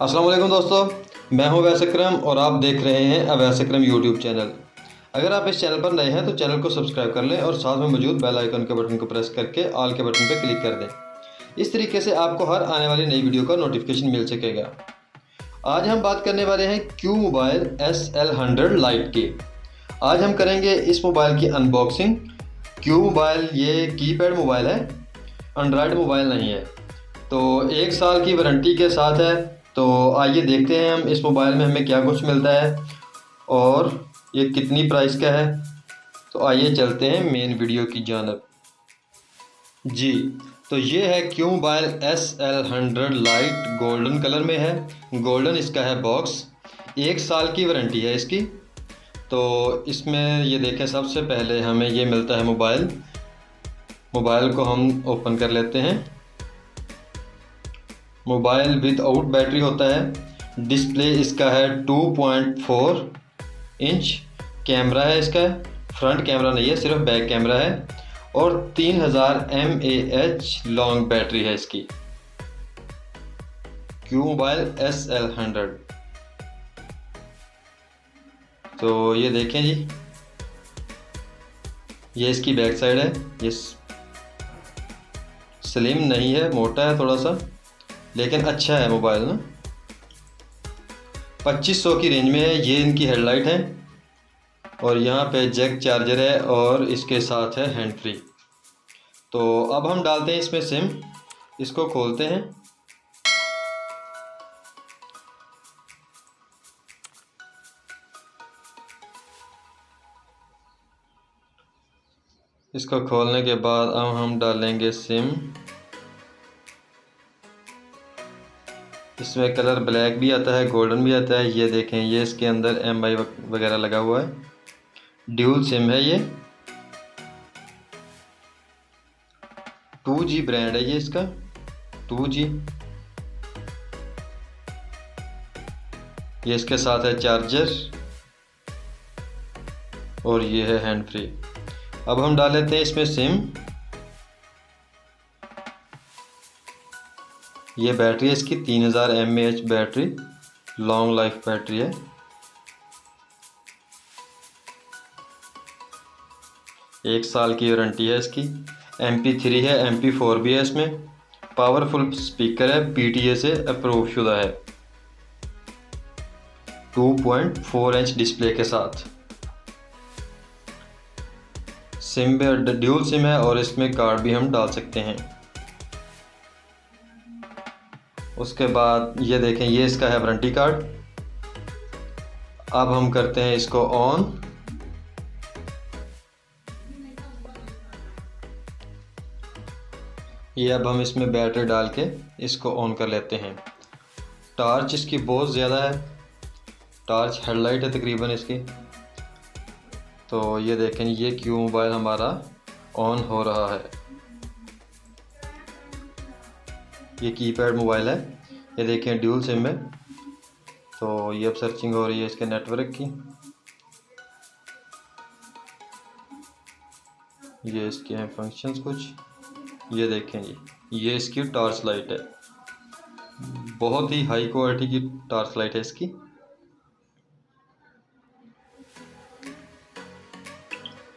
अस्सलाम वालेकुम दोस्तों, मैं हूं अवैस अकरम और आप देख रहे हैं अवैस अकरम यूट्यूब चैनल। अगर आप इस चैनल पर नए हैं तो चैनल को सब्सक्राइब कर लें और साथ में मौजूद बेल आइकन के बटन को प्रेस करके ऑल के बटन पर क्लिक कर दें। इस तरीके से आपको हर आने वाली नई वीडियो का नोटिफिकेशन मिल सकेगा। आज हम बात करने वाले हैं क्यू मोबाइल SL100 लाइट की। आज हम करेंगे इस मोबाइल की अनबॉक्सिंग। क्यू मोबाइल ये कीपैड मोबाइल है, एंड्रॉयड मोबाइल नहीं है, तो 1 साल की वारंटी के साथ है। तो आइए देखते हैं हम इस मोबाइल में हमें क्या कुछ मिलता है और ये कितनी प्राइस का है। तो आइए चलते हैं मेन वीडियो की जानब। जी, तो ये है Q mobile SL100 light, golden colour में है। गोल्डन इसका है बॉक्स। 1 साल की वारंटी है इसकी। तो इसमें ये देखें, सबसे पहले हमें ये मिलता है मोबाइल को हम ओपन कर लेते हैं। मोबाइल विदाउट बैटरी होता है। डिस्प्ले इसका है 2.4 इंच। कैमरा है इसका, फ्रंट कैमरा नहीं है, सिर्फ बैक कैमरा है। और 3000 mAh लॉन्ग बैटरी है इसकी। Q mobile SL100। तो ये देखें जी, ये इसकी बैक साइड है। ये स्लिम नहीं है, मोटा है थोड़ा सा, लेकिन अच्छा है मोबाइल ना। 2500 की रेंज में है। ये इनकी हेडलाइट है और यहाँ पे जैक चार्जर है और इसके साथ है हैंड फ्री। तो अब हम डालते हैं इसमें सिम। इसको खोलते हैं। इसको खोलने के बाद अब हम डालेंगे सिम। इसमें कलर ब्लैक भी आता है, गोल्डन भी आता है। ये देखें, ये इसके अंदर MI वगैरह लगा हुआ है। ड्यूल सिम है ये। 2G ब्रांड है ये इसका, 2G। ये इसके साथ है चार्जर और ये है हैंड फ्री। अब हम डाल लेते हैं इसमें सिम। ये बैटरी है इसकी 3000 mAh battery, long life battery है। एक साल की वारंटी है इसकी। MP3 है, MP4 भी है इसमें। पावरफुल स्पीकर है, PTA से अप्रूव शुदा है। 2.4 इंच डिस्प्ले के साथ। सिम ड्यूल सिम है और इसमें कार्ड भी हम डाल सकते हैं। उसके बाद ये देखें, ये इसका है वारंटी कार्ड। अब हम करते हैं इसको ऑन। ये अब हम इसमें बैटरी डाल के इसको ऑन कर लेते हैं। टार्च इसकी बहुत ज़्यादा है, टार्च हेडलाइट है तकरीबन इसकी। तो ये देखें, ये क्यू मोबाइल हमारा ऑन हो रहा है। ये कीपैड मोबाइल है। ये देखें, ड्यूल सिम है। तो ये अब सर्चिंग हो रही है इसके नेटवर्क की। ये इसके हैं फंक्शंस कुछ। ये देखें जी, ये इसकी टॉर्च लाइट है। बहुत ही हाई क्वालिटी की टॉर्च लाइट है इसकी।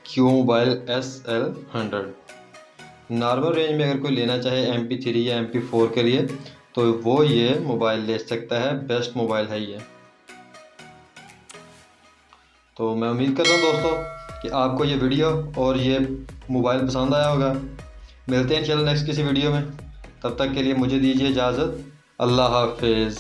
Q mobile SL100। Normal range में अगर कोई लेना चाहे MP3 या MP4 के लिए, तो वो ये मोबाइल ले सकता है। बेस्ट मोबाइल है ये। तो मैं उम्मीद कर रहा हूँ दोस्तों कि आपको ये वीडियो और ये मोबाइल पसंद आया होगा। मिलते हैं इंशाल्लाह नेक्स्ट किसी वीडियो में। तब तक के लिए मुझे दीजिए इजाज़त। अल्लाह हाफिज़।